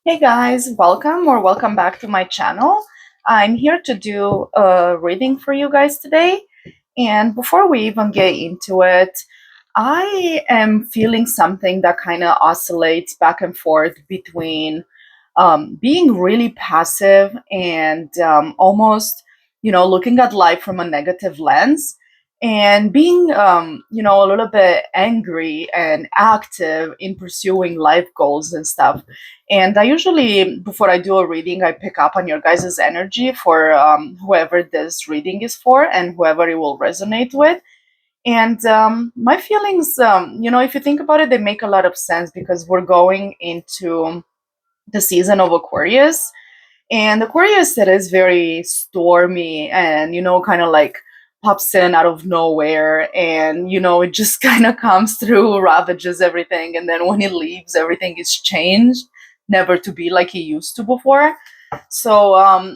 Hey guys, welcome back to my channel. I'm here to do a reading for you guys today. And before we even get into it, I am feeling something that kind of oscillates back and forth between being really passive and almost, looking at life from a negative lens and being, a little bit angry and active in pursuing life goals and stuff. And I usually, before I do a reading, I pick up on your guys' energy for whoever this reading is for and whoever it will resonate with. And my feelings, if you think about it, they make a lot of sense because we're going into the season of Aquarius. And Aquarius, it is very stormy and, kind of like pops in out of nowhere. And, it just kind of comes through, ravages everything. And then when it leaves, everything is changed, never to be like it used to before. So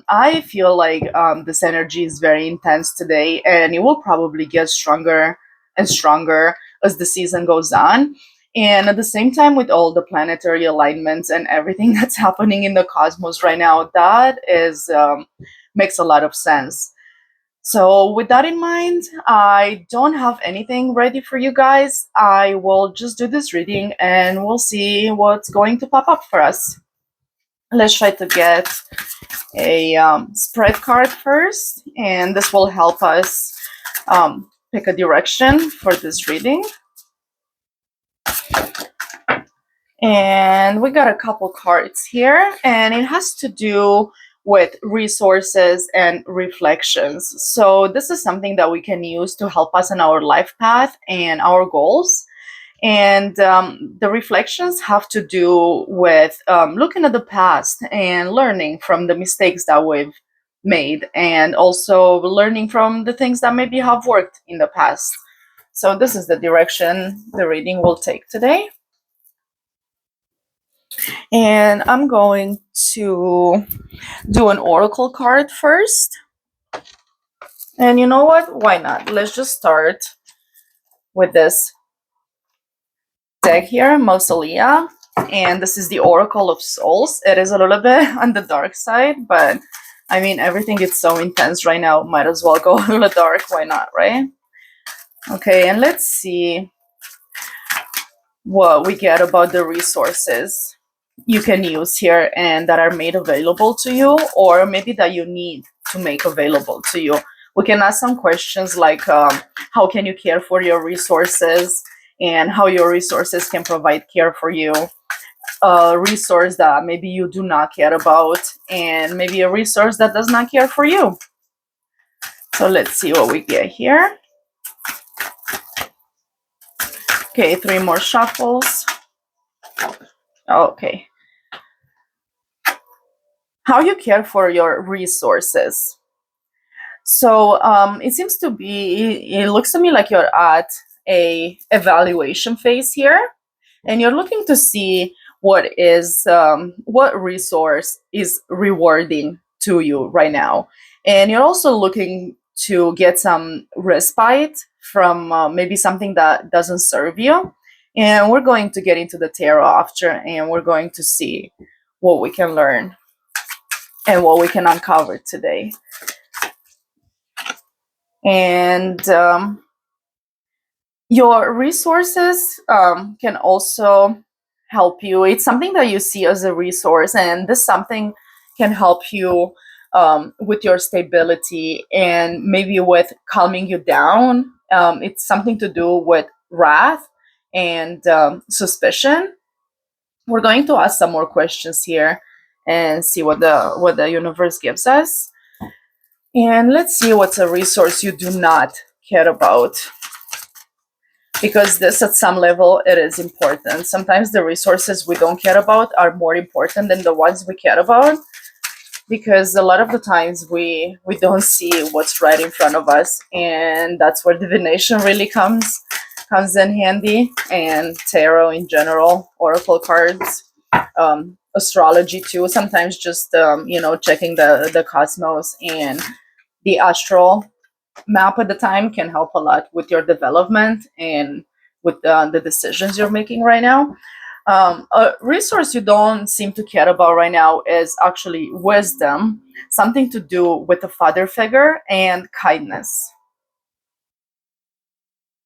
I feel like this energy is very intense today, and it will probably get stronger and stronger as the season goes on. And at the same time, with all the planetary alignments and everything that's happening in the cosmos right now, that is makes a lot of sense. So, with that in mind, I don't have anything ready for you guys. I will just do this reading and we'll see what's going to pop up for us. Let's try to get a spread card first, and this will help us pick a direction for this reading. And we got a couple cards here, and it has to do with resources and reflections. So, this is something that we can use to help us in our life path and our goals. And the reflections have to do with looking at the past and learning from the mistakes that we've made, and also learning from the things that maybe have worked in the past. So, this is the direction the reading will take today. And I'm going to do an oracle card first. And you know what? Why not? Let's just start with this deck here, Mausolea. And this is the Oracle of Souls. It is a little bit on the dark side, but I mean, everything is so intense right now. Might as well go a little dark. Why not, right? Okay, and let's see what we get about the resources you can use here and that are made available to you, or maybe that you need to make available to you. We can ask some questions like how can you care for your resources and how your resources can provide care for you, a resource that maybe you do not care about, and maybe a resource that does not care for you. So let's see what we get here. Okay, 3 more shuffles. Okay. How you care for your resources. So it seems to be, it looks to me like you're at a evaluation phase here, and you're looking to see what resource is rewarding to you right now. And you're also looking to get some respite from maybe something that doesn't serve you. And we're going to get into the tarot after, and we're going to see what we can learn and what we can uncover today. And your resources can also help you. It's something that you see as a resource, and this something can help you with your stability and maybe with calming you down. It's something to do with wrath and suspicion. We're going to ask some more questions here and see what the universe gives us. And let's see what's a resource you do not care about. Because this, at some level, it is important. Sometimes the resources we don't care about are more important than the ones we care about. Because a lot of the times we don't see what's right in front of us. And that's where divination really comes in handy. And tarot in general, oracle cards, astrology too. Sometimes just, checking the cosmos and the astral map at the time can help a lot with your development and with the decisions you're making right now. A resource you don't seem to care about right now is actually wisdom, something to do with a father figure and kindness.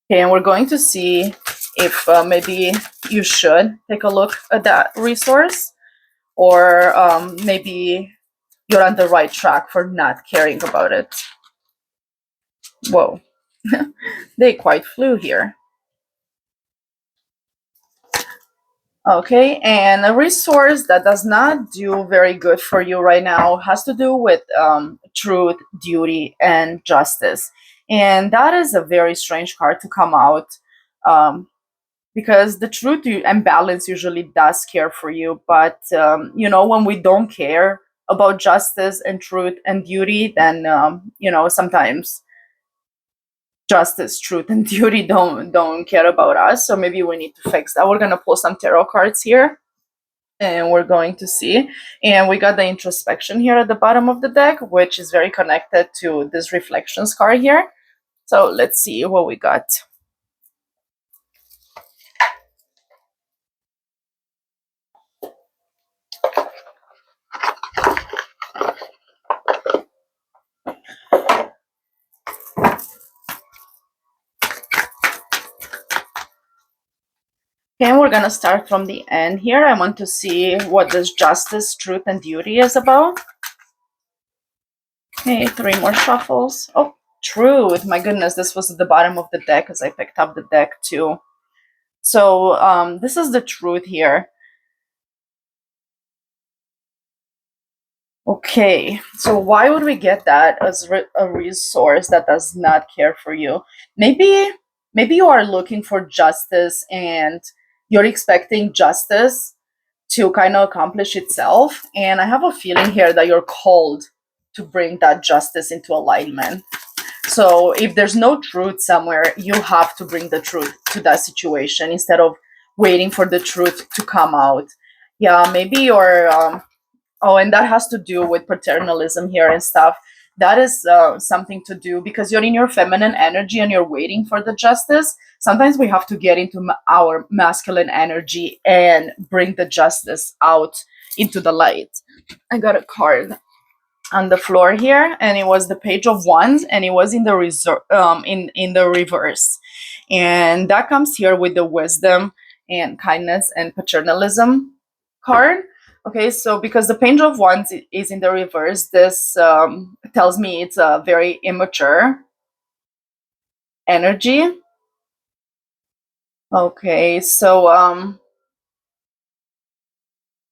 Okay, and we're going to see if maybe you should take a look at that resource, or maybe you're on the right track for not caring about it. Whoa, they quite flew here. Okay, and a resource that does not do very good for you right now has to do with truth, duty, and justice. And that is a very strange card to come out, um, because the truth and balance usually does care for you. But, when we don't care about justice and truth and duty, then, sometimes justice, truth, and duty don't care about us. So maybe we need to fix that. We're gonna pull some tarot cards here, and we're going to see. And we got the introspection here at the bottom of the deck, which is very connected to this reflections card here. So let's see what we got. Okay, we're gonna start from the end here. I want to see what this justice, truth, and duty is about. Okay, 3 more shuffles. Oh, truth. My goodness, this was at the bottom of the deck as I picked up the deck too. So this is the truth here. Okay, so why would we get that as a resource that does not care for you? Maybe you are looking for justice and you're expecting justice to kind of accomplish itself. And I have a feeling here that you're called to bring that justice into alignment. So if there's no truth somewhere, you have to bring the truth to that situation instead of waiting for the truth to come out. Yeah, maybe you're oh, and that has to do with paternalism here and stuff. That is something to do because you're in your feminine energy and you're waiting for the justice. Sometimes we have to get into our masculine energy and bring the justice out into the light. I got a card on the floor here, and it was the Page of Wands, and it was in the in the reverse, and that comes here with the wisdom and kindness and paternalism card. Okay, so because the Page of Wands is in the reverse, this tells me it's a very immature energy. Okay, so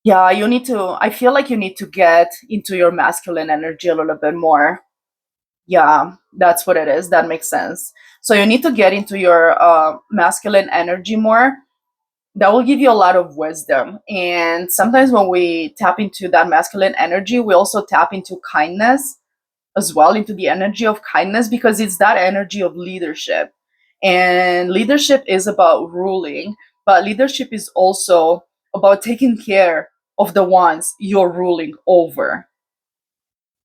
yeah, I feel like you need to get into your masculine energy a little bit more. Yeah, that's what it is. That makes sense. So you need to get into your masculine energy more. That will give you a lot of wisdom. And sometimes when we tap into that masculine energy, we also tap into kindness as well, into the energy of kindness, because it's that energy of leadership. And leadership is about ruling, but leadership is also about taking care of the ones you're ruling over,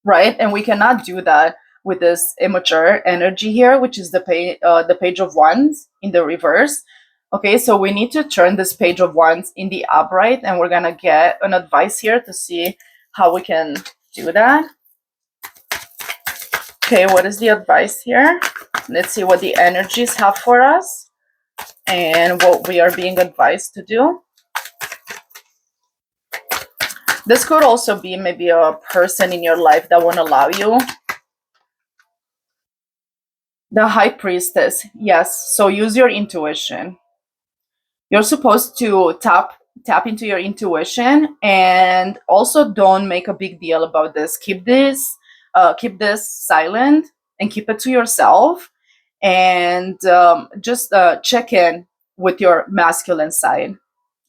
right? And we cannot do that with this immature energy here, which is the Page of Wands in the reverse. Okay, so we need to turn this Page of Wands in the upright, and we're gonna get an advice here to see how we can do that. Okay, what is the advice here? Let's see what the energies have for us and what we are being advised to do. This could also be maybe a person in your life that won't allow you. The High Priestess, yes. So use your intuition. You're supposed to tap into your intuition, and also don't make a big deal about this. Keep this silent and keep it to yourself, and just check in with your masculine side.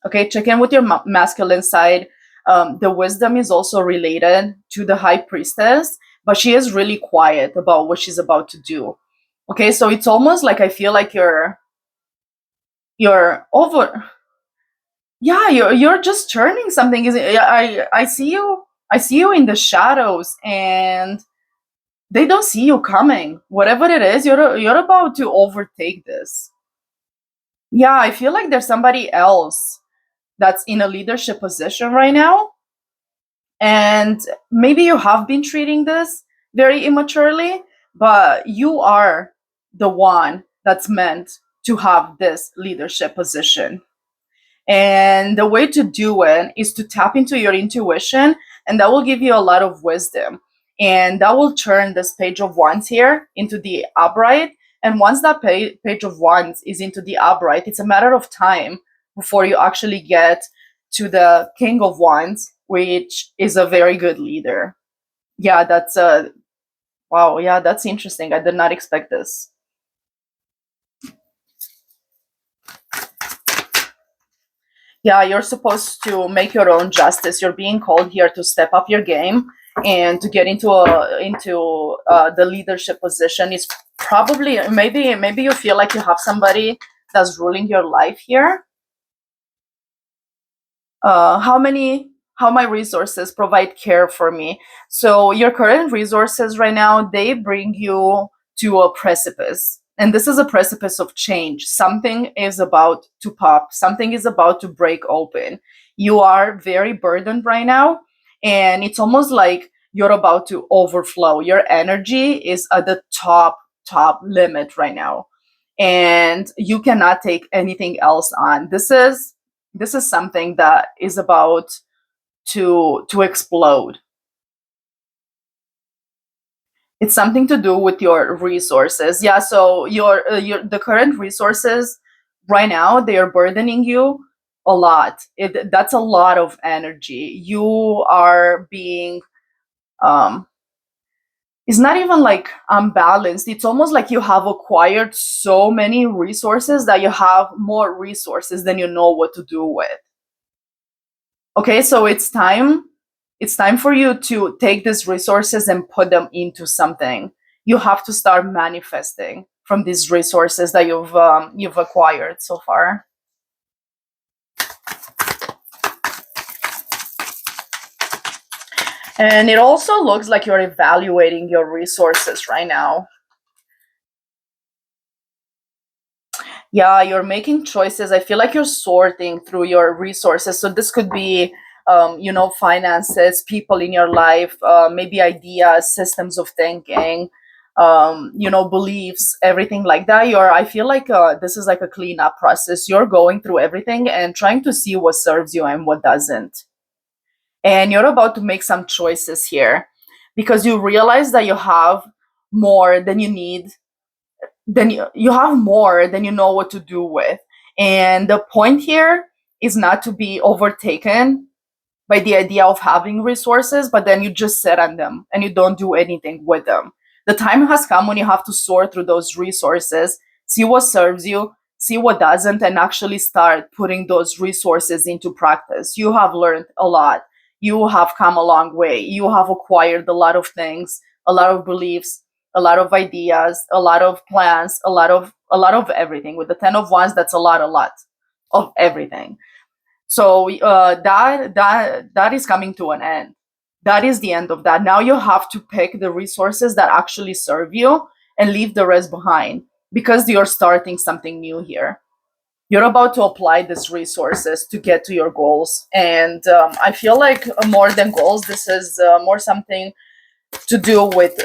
Okay, check in with your masculine side. The wisdom is also related to the High Priestess, but she is really quiet about what she's about to do. Okay, so it's almost like I feel like you're over. Yeah, you're just turning something. Is it? I see you in the shadows, and they don't see you coming. Whatever it is, you're about to overtake this. Yeah, I feel like there's somebody else that's in a leadership position right now. And maybe you have been treating this very immaturely, but you are the one that's meant to have this leadership position. And the way to do it is to tap into your intuition, and that will give you a lot of wisdom. And that will turn this page of wands here into the upright. And once that page of wands is into the upright, it's a matter of time before you actually get to the king of wands, which is a very good leader. Yeah, that's a wow. Yeah, that's interesting. I did not expect this. Yeah, you're supposed to make your own justice. You're being called here to step up your game and to get into the leadership position. It's probably maybe you feel like you have somebody that's ruling your life here. How my resources provide care for me. So your current resources right now, they bring you to a precipice, and this is a precipice of change. Something is about to pop, something is about to break open. You are very burdened right now, and it's almost like you're about to overflow. Your energy is at the top limit right now, and you cannot take anything else on. This is something that is about to explode. It's something to do with your resources. Yeah, so your the current resources right now, they are burdening you a lot. That's a lot of energy. You are being um it's not even like unbalanced. It's almost like you have acquired so many resources that you have more resources than you know what to do with. Okay, so it's time for you to take these resources and put them into something. You have to start manifesting from these resources that you've acquired so far. And it also looks like you're evaluating your resources right now. Yeah, you're making choices. I feel like you're sorting through your resources. So this could be, finances, people in your life, maybe ideas, systems of thinking, beliefs, everything like that. I feel like this is like a cleanup process. You're going through everything and trying to see what serves you and what doesn't. And you're about to make some choices here because you realize that you have more than you need, then you have more than you know what to do with. And the point here is not to be overtaken by the idea of having resources, but then you just sit on them and you don't do anything with them. The time has come when you have to sort through those resources, see what serves you, see what doesn't, and actually start putting those resources into practice. You have learned a lot. You have come a long way. You have acquired a lot of things, a lot of beliefs, a lot of ideas, a lot of plans, a lot of everything. With the 10 of wands, that's a lot of everything. So that is coming to an end. That is the end of that. Now you have to pick the resources that actually serve you and leave the rest behind because you're starting something new here. You're about to apply these resources to get to your goals. And I feel like more than goals, this is more something to do with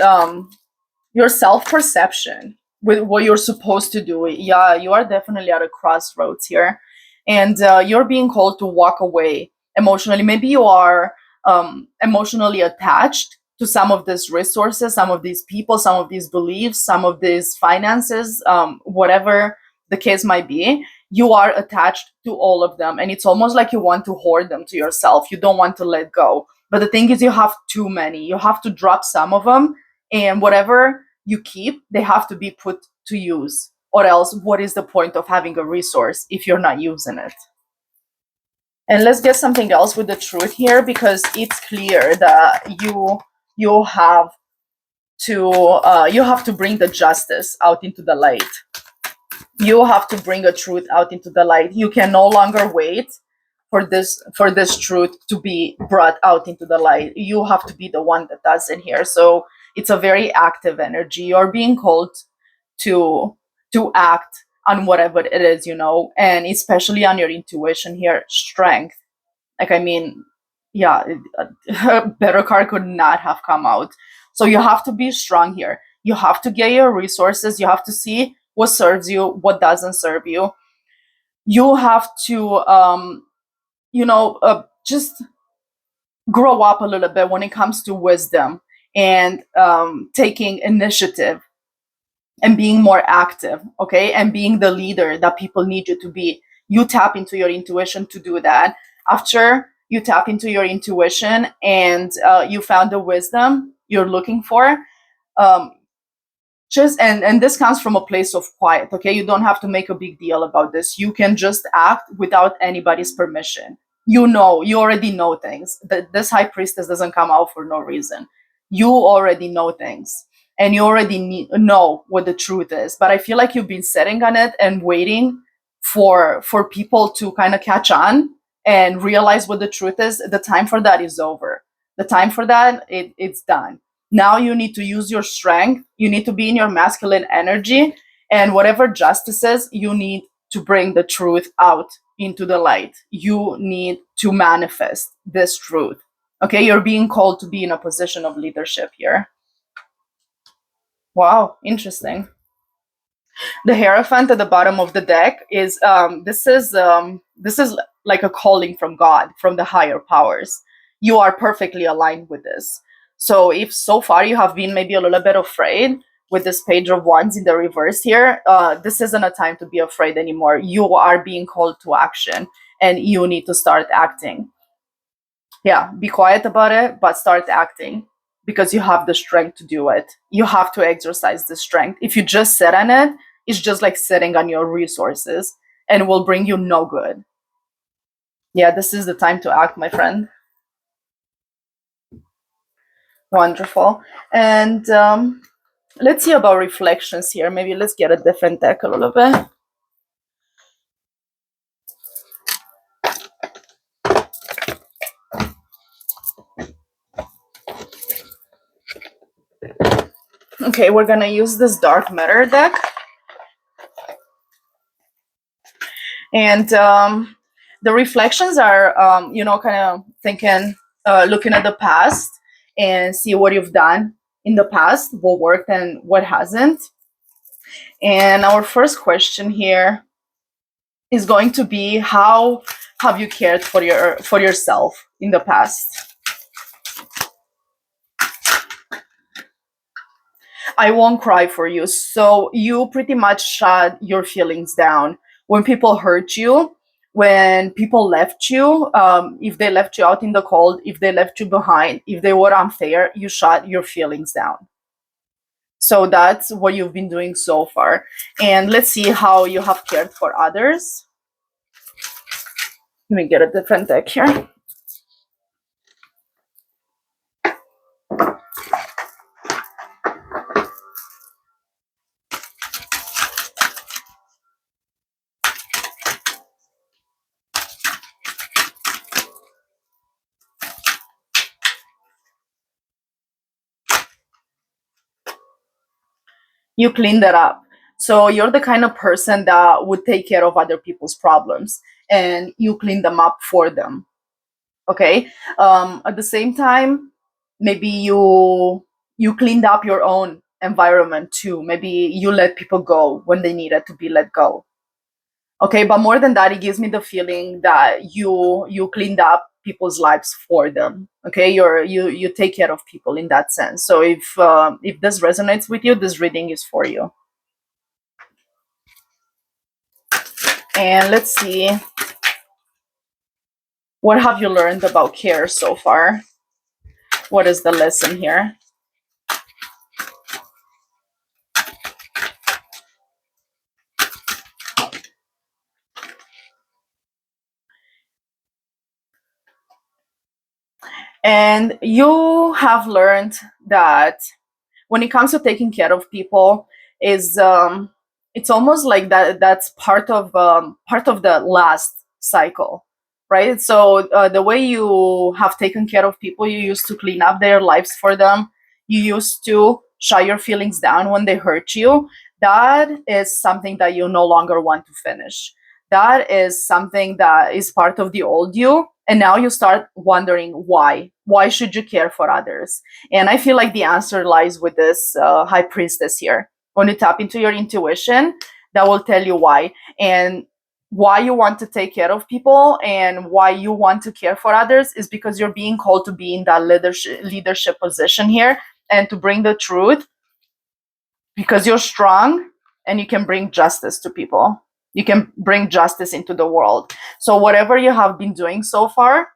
your self perception, with what you're supposed to do. Yeah, you are definitely at a crossroads here, and you're being called to walk away emotionally. Maybe you are emotionally attached to some of these resources, some of these people, some of these beliefs, some of these finances, whatever the case might be. You are attached to all of them, and it's almost like you want to hoard them to yourself. You don't want to let go. But the thing is, you have too many. You have to drop some of them, and whatever you keep, they have to be put to use. Or else, what is the point of having a resource if you're not using it? And let's get something else with the truth here, because it's clear that you have to bring the justice out into the light. You have to bring a truth out into the light. You can no longer wait for this truth to be brought out into the light. You have to be the one that does it here. So it's a very active energy. You're being called to act on whatever it is, and especially on your intuition here, strength. Like, I mean, yeah, a better card could not have come out. So you have to be strong here. You have to get your resources. You have to see what serves you, what doesn't serve you. You have to, just grow up a little bit when it comes to wisdom and taking initiative and being more active, okay? And being the leader that people need you to be. You tap into your intuition to do that. After you tap into your intuition and you found the wisdom you're looking for, um, just and this comes from a place of quiet, okay? You don't have to make a big deal about this. You can just act without anybody's permission. You already know things. This high priestess doesn't come out for no reason. You already know things, and you already know what the truth is. But I feel like you've been sitting on it and waiting for people to kind of catch on and realize what the truth is. The time for that is over. The time for that, it's done. Now you need to use your strength. You need to be in your masculine energy, and whatever justice is, you need to bring the truth out into the light. You need to manifest this truth. Okay, you're being called to be in a position of leadership here. Wow, interesting. The Hierophant at the bottom of the deck is this is like a calling from God, from the higher powers. You are perfectly aligned with this. So if so far you have been maybe a little bit afraid with this Page of Wands in the reverse here, this isn't a time to be afraid anymore. You are being called to action, and you need to start acting. Yeah, be quiet about it, but start acting, because you have the strength to do it. You have to exercise the strength. If you just sit on it, it's just like sitting on your resources and will bring you no good. Yeah, this is the time to act, my friend. Wonderful. And let's see about reflections here. Maybe let's get a different deck a little bit. Okay, we're gonna use this Dark Matter deck. And the reflections are, kind of thinking, looking at the past and see what you've done in the past, what worked and what hasn't. And our first question here is going to be, how have you cared for yourself in the past? I won't cry for you. So you pretty much shut your feelings down. When people hurt you, when people left you, if they left you out in the cold, if they left you behind, if they were unfair, you shut your feelings down. So that's what you've been doing so far. And let's see how you have cared for others. Let me get a different deck here. You clean that up. So you're the kind of person that would take care of other people's problems, and you clean them up for them. Okay. At the same time, maybe you cleaned up your own environment too. Maybe you let people go when they needed to be let go. Okay, but more than that, it gives me the feeling that you cleaned up people's lives for them. Okay, you take care of people in that sense. So if this resonates with you, this reading is for you. And let's see, what have you learned about care so far? What is the lesson here? And you have learned that when it comes to taking care of people, is it's almost like that's part of the last cycle, right? So the way you have taken care of people, you used to clean up their lives for them, you used to shut your feelings down when they hurt you. that is something that you no longer want to finish. That is something that is part of the old you. And now you start wondering why. Why should you care for others? And I feel like the answer lies with this high priestess here. When you tap into your intuition, that will tell you why. And why you want to take care of people and why you want to care for others is because you're being called to be in that leadership position here and to bring the truth, because you're strong and you can bring justice to people. You can bring justice into the world. So whatever you have been doing so far,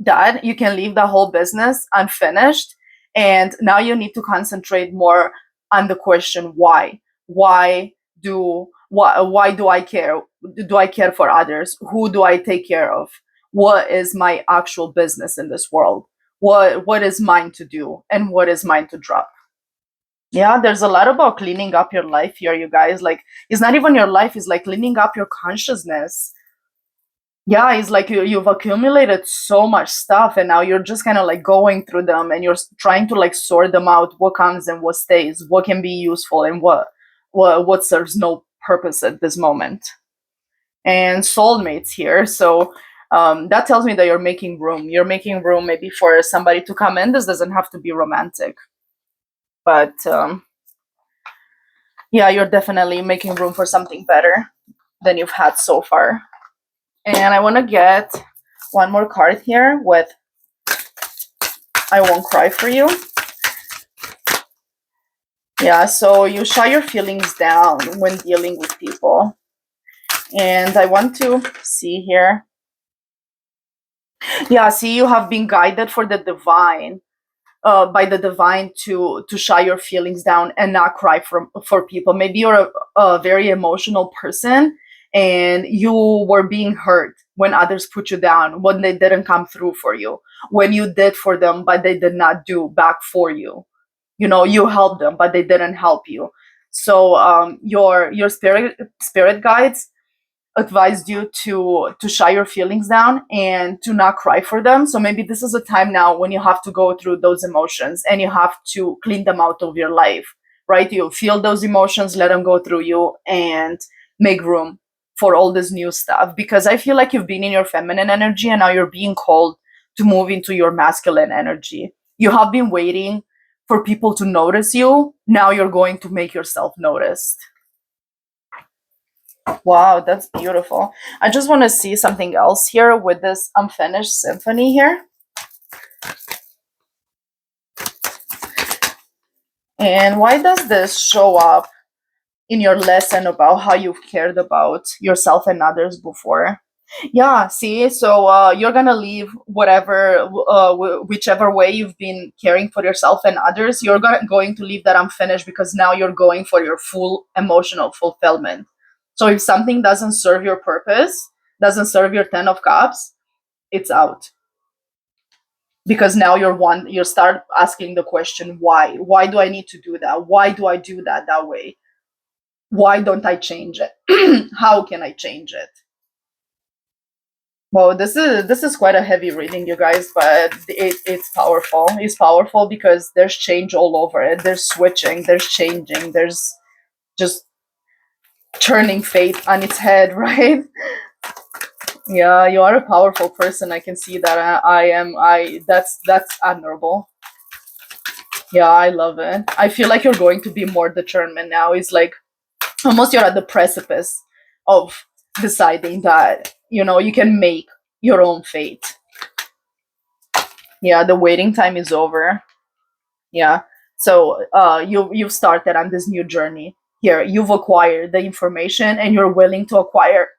that you can leave the whole business unfinished, and now you need to concentrate more on the question why. Why do I care? Do I care for others? Who do I take care of? What is my actual business in this world? What is mine to do and what is mine to drop? Yeah, there's a lot about cleaning up your life here, you guys. Like, it's not even your life, it's like cleaning up your consciousness. Yeah, it's like you've accumulated so much stuff and now you're just kind of like going through them and you're trying to like sort them out, what comes and what stays, what can be useful and what serves no purpose at this moment. And soulmates here, so that tells me that you're making room. You're making room maybe for somebody to come in. This doesn't have to be romantic, but yeah, you're definitely making room for something better than you've had so far. And I want to get one more card here with I Won't Cry for You. Yeah, so you shut your feelings down when dealing with people. And I want to see here. Yeah, see, you have been guided for the divine, by the divine to shut your feelings down and not cry for people. Maybe you're a very emotional person and you were being hurt when others put you down, when they didn't come through for you, when you did for them but they did not do back for you. You know, you helped them but they didn't help you. So your spirit guides advised you to shut your feelings down and to not cry for them. So maybe this is a time now when you have to go through those emotions and you have to clean them out of your life, right? You feel those emotions, let them go through you, and make room for all this new stuff. Because I feel like you've been in your feminine energy and now you're being called to move into your masculine energy. You have been waiting for people to notice you. Now you're going to make yourself noticed. Wow, that's beautiful. I just want to see something else here with this unfinished symphony here. And why does this show up in your lesson about how you've cared about yourself and others before? Yeah, see, so you're gonna leave whatever, whichever way you've been caring for yourself and others, you're going to leave that unfinished because now you're going for your full emotional fulfillment. So if something doesn't serve your purpose, doesn't serve your 10 of cups, it's out. Because now you start asking the question why do I need to do that, why do I do that way, why don't I change it? How can I change it? Well, this is quite a heavy reading, you guys, but it's powerful. It's powerful because there's change all over it. There's switching, there's changing, there's just turning fate on its head, right? Yeah, you are a powerful person. I can see that. That's admirable. Yeah, I love it. I feel like you're going to be more determined now. It's like almost you're at the precipice of deciding that, you can make your own fate. Yeah, the waiting time is over. Yeah. So you've started on this new journey here. You've acquired the information and you're willing to acquire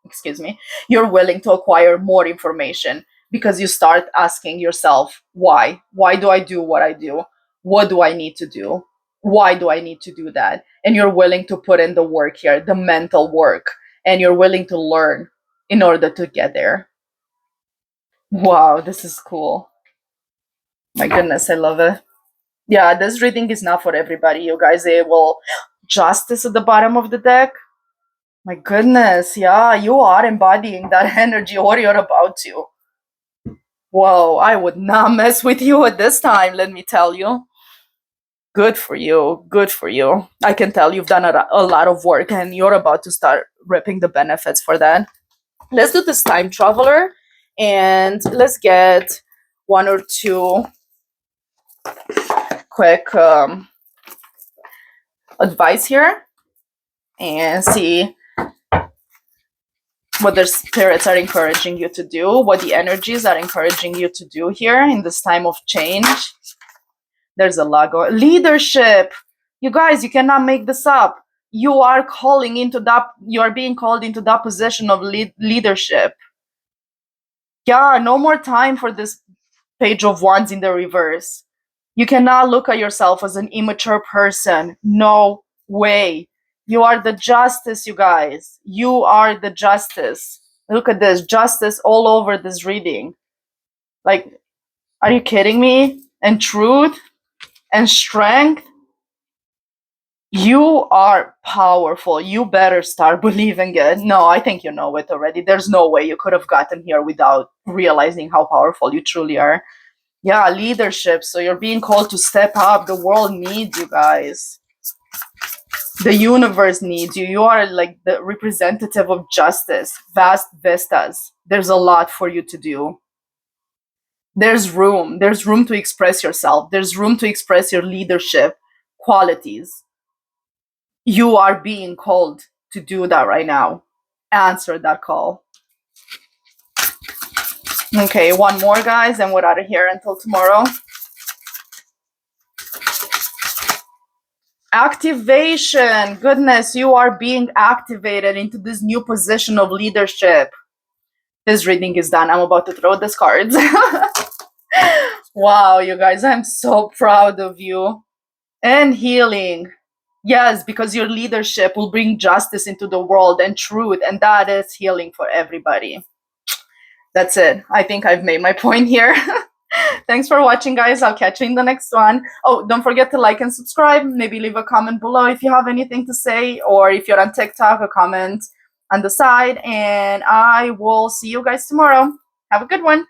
excuse me, you're willing to acquire more information because you start asking yourself why do I do what I do, what do I need to do, why do I need to do that, and you're willing to put in the work here, the mental work, and you're willing to learn in order to get there. Wow, this is cool. My goodness, I love it. Yeah, this reading is not for everybody, you guys. It will justice at the bottom of the deck. My goodness, yeah, you are embodying that energy or you're about to. Whoa, I would not mess with you at this time, let me tell you. Good for you. Good for you. I can tell you've done a lot of work and you're about to start reaping the benefits for that. Let's do this time traveler and let's get one or two quick advice here and see what the spirits are encouraging you to do, what the energies are encouraging you to do here in this time of change. There's a lot going. Leadership. You guys, you cannot make this up. You are calling into that. You are being called into that position of leadership. Yeah, no more time for this Page of Wands in the reverse. You cannot look at yourself as an immature person. No way. You are the justice, you guys. You are the justice. Look at this. Justice all over this reading. Like, are you kidding me? And truth and strength. You are powerful. You better start believing it. No, I think you know it already. There's no way you could have gotten here without realizing how powerful you truly are. Yeah, leadership. So you're being called to step up. The world needs you guys. The universe needs you. You are like the representative of justice, vast vistas. There's a lot for you to do. There's room. There's room to express yourself. There's room to express your leadership qualities. You are being called to do that right now. Answer that call. Okay, one more, guys, and we're out of here until tomorrow. Activation. Goodness, you are being activated into this new position of leadership. This reading is done. I'm about to throw these cards. Wow, you guys, I'm so proud of you. And healing. Yes, because your leadership will bring justice into the world and truth, and that is healing for everybody. That's it. I think I've made my point here. Thanks for watching, guys. I'll catch you in the next one. Oh, don't forget to like and subscribe. Maybe leave a comment below if you have anything to say, or if you're on TikTok, a comment on the side. And I will see you guys tomorrow. Have a good one.